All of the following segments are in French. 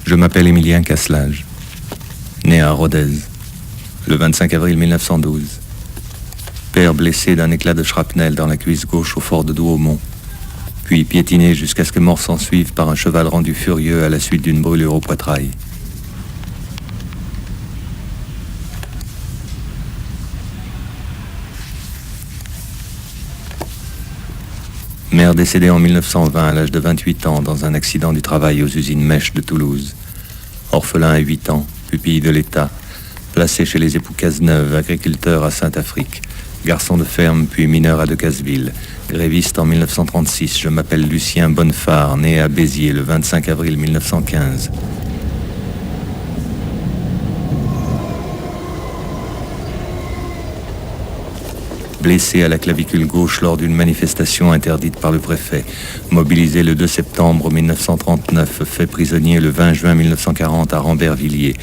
Je m'appelle Émilien Casselage, né à Rodez, le 25 avril 1912. Père blessé d'un éclat de shrapnel dans la cuisse gauche au fort de Douaumont, puis piétiné jusqu'à ce que mort s'en suive par un cheval rendu furieux à la suite d'une brûlure au poitrail. Mère décédée en 1920 à l'âge de 28 ans dans un accident du travail aux usines Mèche de Toulouse. Orphelin à 8 ans, pupille de l'État, placé chez les époux Cazeneuve, agriculteurs à Saint-Afrique, garçon de ferme puis mineur à Decazeville. Gréviste en 1936, je m'appelle Lucien Bonnefard, né à Béziers le 25 avril 1915. Blessé à la clavicule gauche lors d'une manifestation interdite par le préfet, mobilisé le 2 septembre 1939, fait prisonnier le 20 juin 1940 à Rambervillers,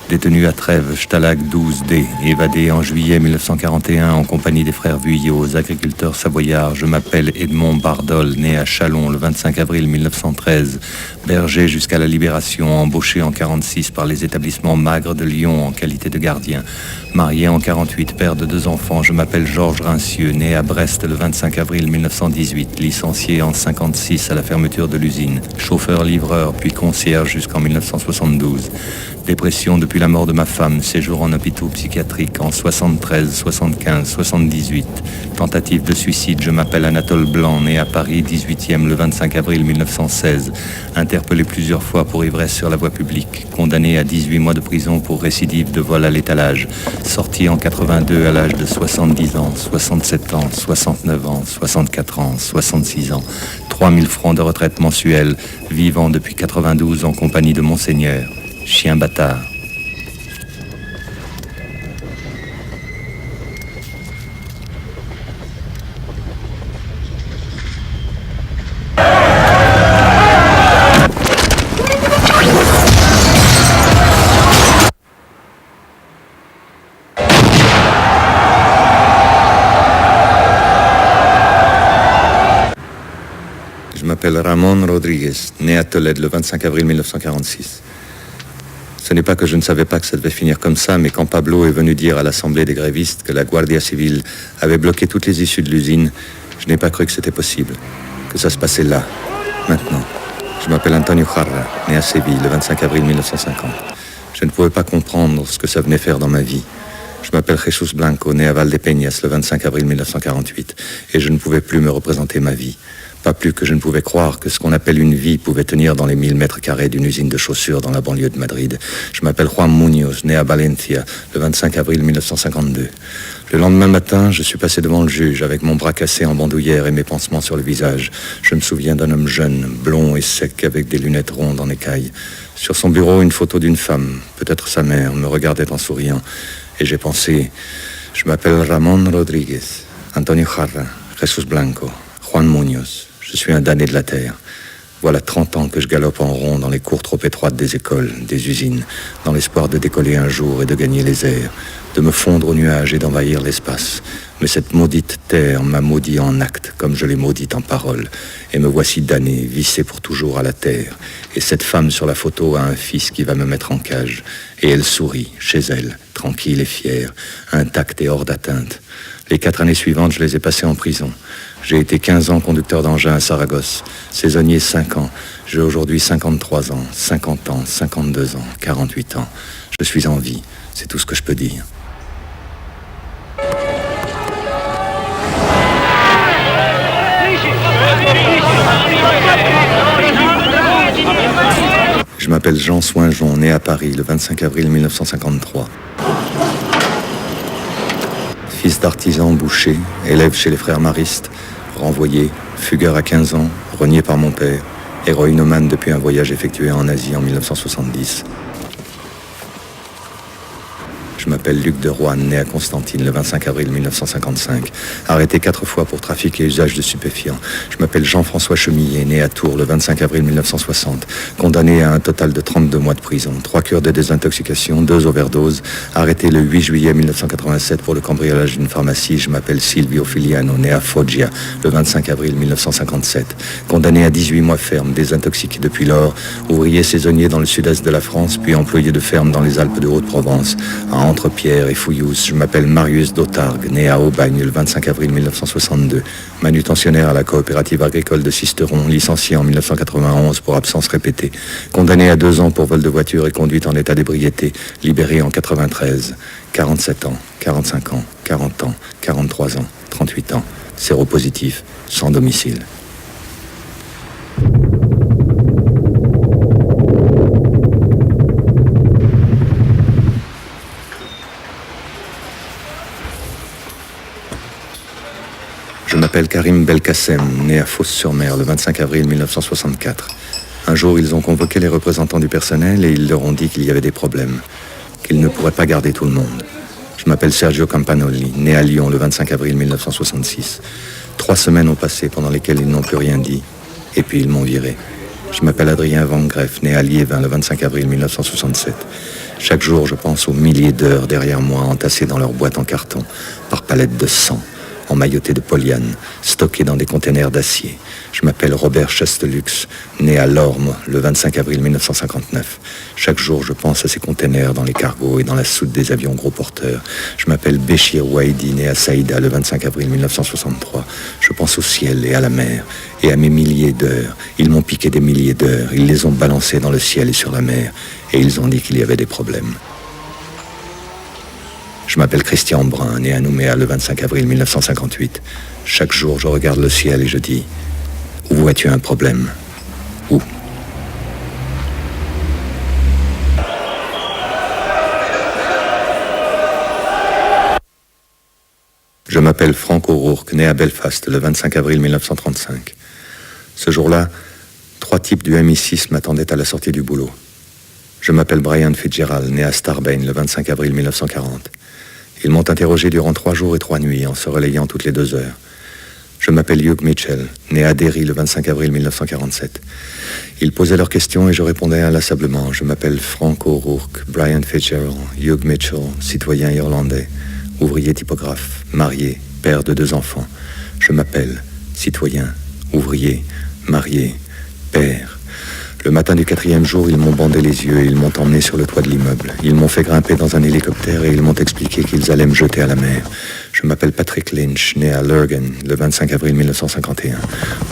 détenu à Trèves, Stalag 12D, évadé en juillet 1941 en compagnie des frères Vuillot, agriculteurs savoyards. Je m'appelle Edmond Bardol, né à Châlons le 25 avril 1913, berger jusqu'à la Libération, embauché en 1946 par les établissements Magre de Lyon en qualité de gardien. Marié en 1948, père de 2 enfants, je m'appelle Georges Rincieux, né à Brest le 25 avril 1918, licencié en 1956 à la fermeture de l'usine, chauffeur-livreur puis concierge jusqu'en 1972. Dépression depuis la mort de ma femme, séjour en hôpitaux psychiatriques en 73, 75, 78. Tentative de suicide, je m'appelle Anatole Blanc, né à Paris, 18e le 25 avril 1916. Interpellé plusieurs fois pour ivresse sur la voie publique. Condamné à 18 mois de prison pour récidive de vol à l'étalage. Sorti en 82 à l'âge de 70 ans, 67 ans, 69 ans, 64 ans, 66 ans. 3000 francs de retraite mensuelle, vivant depuis 92 en compagnie de Monseigneur. Chien bâtard. Je m'appelle Ramon Rodriguez, né à Tolède le 25 avril 1946. Ce n'est pas que je ne savais pas que ça devait finir comme ça, mais quand Pablo est venu dire à l'Assemblée des grévistes que la Guardia Civile avait bloqué toutes les issues de l'usine, je n'ai pas cru que c'était possible, que ça se passait là, maintenant. Je m'appelle Antonio Jarra, né à Séville le 25 avril 1950. Je ne pouvais pas comprendre ce que ça venait faire dans ma vie. Je m'appelle Jesus Blanco, né à Valdepeñas le 25 avril 1948, et je ne pouvais plus me représenter ma vie. Pas plus que je ne pouvais croire que ce qu'on appelle une vie pouvait tenir dans les 1000 mètres carrés d'une usine de chaussures dans la banlieue de Madrid. Je m'appelle Juan Muñoz, né à Valencia, le 25 avril 1952. Le lendemain matin, je suis passé devant le juge avec mon bras cassé en bandoulière et mes pansements sur le visage. Je me souviens d'un homme jeune, blond et sec, avec des lunettes rondes en écaille. Sur son bureau, une photo d'une femme, peut-être sa mère, me regardait en souriant. Et j'ai pensé, je m'appelle Ramon Rodriguez, Antonio Jarra, Jesus Blanco, Juan Muñoz. Je suis un damné de la terre. Voilà 30 ans que je galope en rond dans les cours trop étroites des écoles, des usines, dans l'espoir de décoller un jour et de gagner les airs, de me fondre aux nuages et d'envahir l'espace. Mais cette maudite terre m'a maudit en acte, comme je l'ai maudite en parole. Et me voici damné, vissé pour toujours à la terre. Et cette femme sur la photo a un fils qui va me mettre en cage. Et elle sourit, chez elle, tranquille et fière, intacte et hors d'atteinte. Les 4 années suivantes, je les ai passées en prison. J'ai été 15 ans conducteur d'engin à Saragosse, saisonnier 5 ans. J'ai aujourd'hui 53 ans, 50 ans, 52 ans, 48 ans. Je suis en vie, c'est tout ce que je peux dire. Je m'appelle Jean Soinjon, né à Paris le 25 avril 1953. Fils d'artisan boucher, élève chez les frères maristes, renvoyé, fugueur à 15 ans, renié par mon père, héroïnomane depuis un voyage effectué en Asie en 1970. Je m'appelle Luc de Roanne, né à Constantine le 25 avril 1955. Arrêté 4 fois pour trafic et usage de stupéfiants. Je m'appelle Jean-François Chemillet, né à Tours le 25 avril 1960. Condamné à un total de 32 mois de prison. 3 cures de désintoxication, 2 overdoses. Arrêté le 8 juillet 1987 pour le cambriolage d'une pharmacie. Je m'appelle Silvio Filiano, né à Foggia le 25 avril 1957. Condamné à 18 mois ferme, désintoxiqué depuis lors. Ouvrier saisonnier dans le sud-est de la France, puis employé de ferme dans les Alpes de Haute-Provence. Entre Pierre et Fouilloux, je m'appelle Marius Dautargue, né à Aubagne le 25 avril 1962, manutentionnaire à la coopérative agricole de Sisteron, licencié en 1991 pour absence répétée, condamné à 2 ans pour vol de voiture et conduite en état d'ébriété, libéré en 93, 47 ans, 45 ans, 40 ans, 43 ans, 38 ans, séropositif, sans domicile. Je m'appelle Karim Belkacem, né à Fos-sur-Mer le 25 avril 1964. Un jour, ils ont convoqué les représentants du personnel et ils leur ont dit qu'il y avait des problèmes, qu'ils ne pourraient pas garder tout le monde. Je m'appelle Sergio Campanoli, né à Lyon le 25 avril 1966. 3 semaines ont passé pendant lesquelles ils n'ont plus rien dit, et puis ils m'ont viré. Je m'appelle Adrien Van Greff, né à Liévin le 25 avril 1967. Chaque jour, je pense aux milliers d'heures derrière moi, entassées dans leurs boîtes en carton, par palettes de sang, emmaillotés de polyane, stockés dans des containers d'acier. Je m'appelle Robert Chastelux, né à Lorme le 25 avril 1959. Chaque jour, je pense à ces containers dans les cargos et dans la soute des avions gros porteurs. Je m'appelle Béchir Ouaidi, né à Saïda le 25 avril 1963. Je pense au ciel et à la mer et à mes milliers d'heures. Ils m'ont piqué des milliers d'heures. Ils les ont balancées dans le ciel et sur la mer. Et ils ont dit qu'il y avait des problèmes. Je m'appelle Christian Brun, né à Nouméa le 25 avril 1958. Chaque jour, je regarde le ciel et je dis « Où vois-tu un problème ? Où ?» Je m'appelle Frank O'Rourke, né à Belfast le 25 avril 1935. Ce jour-là, 3 types du MI6 m'attendaient à la sortie du boulot. Je m'appelle Brian Fitzgerald, né à Starbane le 25 avril 1940. Ils m'ont interrogé durant 3 jours et 3 nuits, en se relayant toutes les 2 heures. Je m'appelle Hugh Mitchell, né à Derry le 25 avril 1947. Ils posaient leurs questions et je répondais inlassablement. Je m'appelle Frank O'Rourke, Brian Fitzgerald, Hugh Mitchell, citoyen irlandais, ouvrier typographe, marié, père de 2 enfants. Je m'appelle citoyen, ouvrier, marié, père. Le matin du 4e jour, ils m'ont bandé les yeux et ils m'ont emmené sur le toit de l'immeuble. Ils m'ont fait grimper dans un hélicoptère et ils m'ont expliqué qu'ils allaient me jeter à la mer. Je m'appelle Patrick Lynch, né à Lurgan, le 25 avril 1951.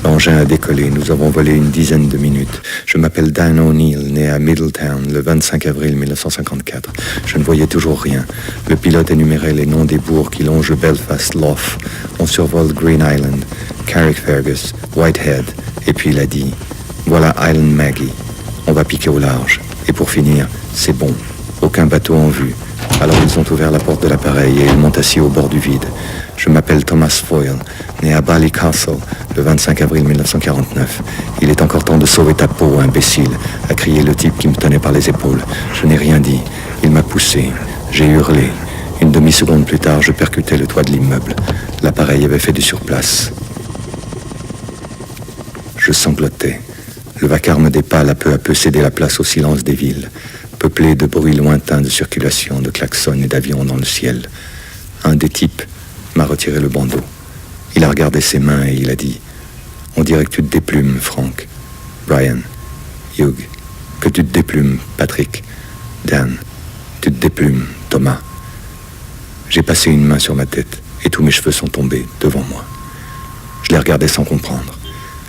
L'engin a décollé, nous avons volé une dizaine de minutes. Je m'appelle Dan O'Neill, né à Middletown, le 25 avril 1954. Je ne voyais toujours rien. Le pilote énumérait les noms des bourgs qui longent Belfast, Lough. On survole Green Island, Carrickfergus, Whitehead. Et puis il a dit... Voilà Island Maggie. On va piquer au large. Et pour finir, c'est bon. Aucun bateau en vue. Alors ils ont ouvert la porte de l'appareil et ils m'ont assis au bord du vide. Je m'appelle Thomas Foyle, né à Ballycastle, le 25 avril 1949. Il est encore temps de sauver ta peau, imbécile, a crié le type qui me tenait par les épaules. Je n'ai rien dit. Il m'a poussé. J'ai hurlé. Une demi-seconde plus tard, je percutais le toit de l'immeuble. L'appareil avait fait du surplace. Je sanglotais. Le vacarme des pales a peu à peu cédé la place au silence des villes, peuplé de bruits lointains de circulation, de klaxons et d'avions dans le ciel. Un des types m'a retiré le bandeau. Il a regardé ses mains et il a dit « On dirait que tu te déplumes, Frank. Brian, Hugh, que tu te déplumes, Patrick. Dan, tu te déplumes, Thomas. » J'ai passé une main sur ma tête et tous mes cheveux sont tombés devant moi. Je les regardais sans comprendre.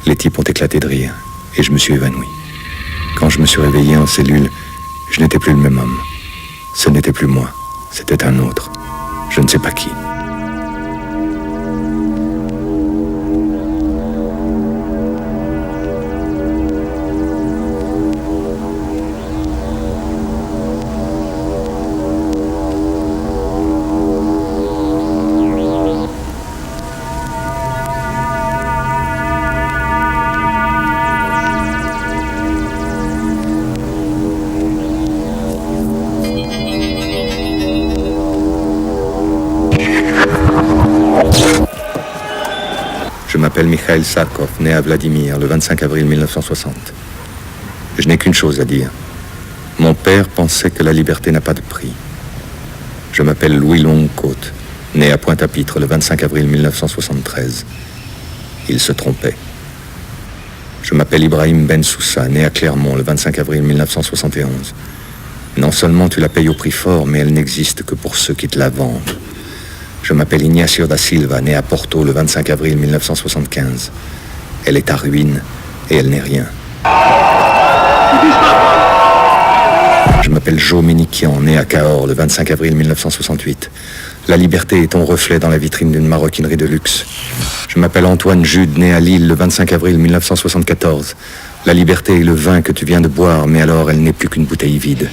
Les types ont éclaté de rire. Et je me suis évanoui. Quand je me suis réveillé en cellule, je n'étais plus le même homme. Ce n'était plus moi, c'était un autre. Je ne sais pas qui. m'appelle Mikhail Sarkov, né à Vladimir le 25 avril 1960. Je n'ai qu'une chose à dire. Mon père pensait que la liberté n'a pas de prix. Je m'appelle Louis Longue-Côte, né à Pointe-à-Pitre le 25 avril 1973. Il se trompait. Je m'appelle Ibrahim Ben Soussa, né à Clermont le 25 avril 1971. Non seulement tu la payes au prix fort, mais elle n'existe que pour ceux qui te la vendent. Je m'appelle Ignacio da Silva, né à Porto le 25 avril 1975. Elle est à ruine et elle n'est rien. Je m'appelle Joe Méniquian, né à Cahors le 25 avril 1968. La liberté est ton reflet dans la vitrine d'une maroquinerie de luxe. Je m'appelle Antoine Jude, né à Lille le 25 avril 1974. La liberté est le vin que tu viens de boire, mais alors elle n'est plus qu'une bouteille vide.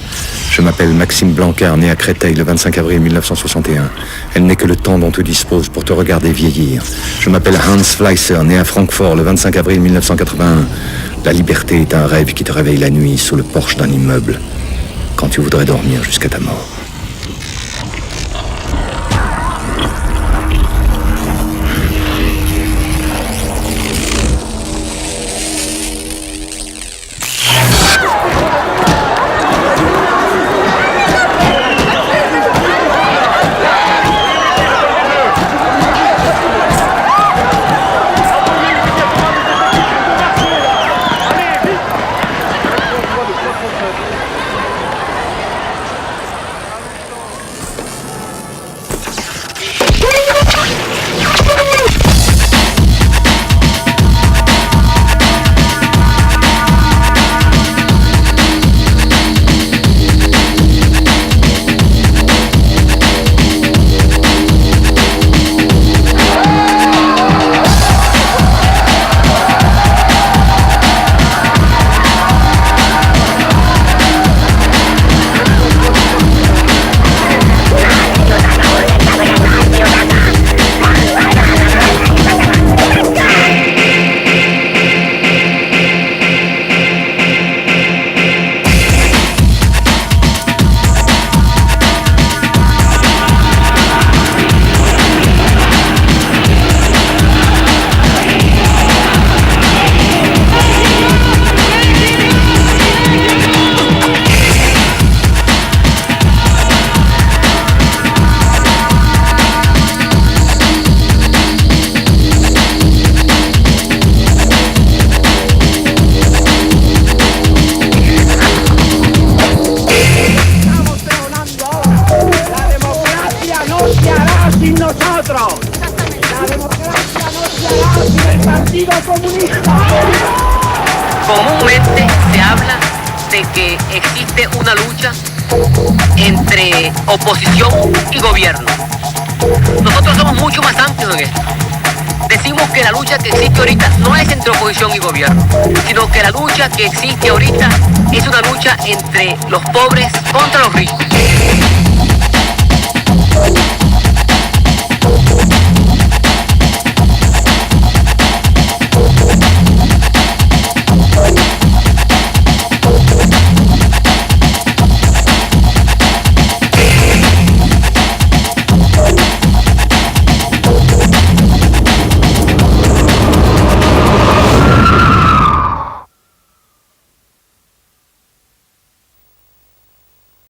Je m'appelle Maxime Blancard, né à Créteil le 25 avril 1961. Elle n'est que le temps dont tu disposes pour te regarder vieillir. Je m'appelle Hans Fleisser, né à Francfort le 25 avril 1981. La liberté est un rêve qui te réveille la nuit sous le porche d'un immeuble, quand tu voudrais dormir jusqu'à ta mort. Comúnmente se habla de que existe una lucha entre oposición y gobierno. Nosotros somos mucho más amplios en esto. Decimos que la lucha que existe ahorita no es entre oposición y gobierno, sino que la lucha que existe ahorita es una lucha entre los pobres contra los ricos.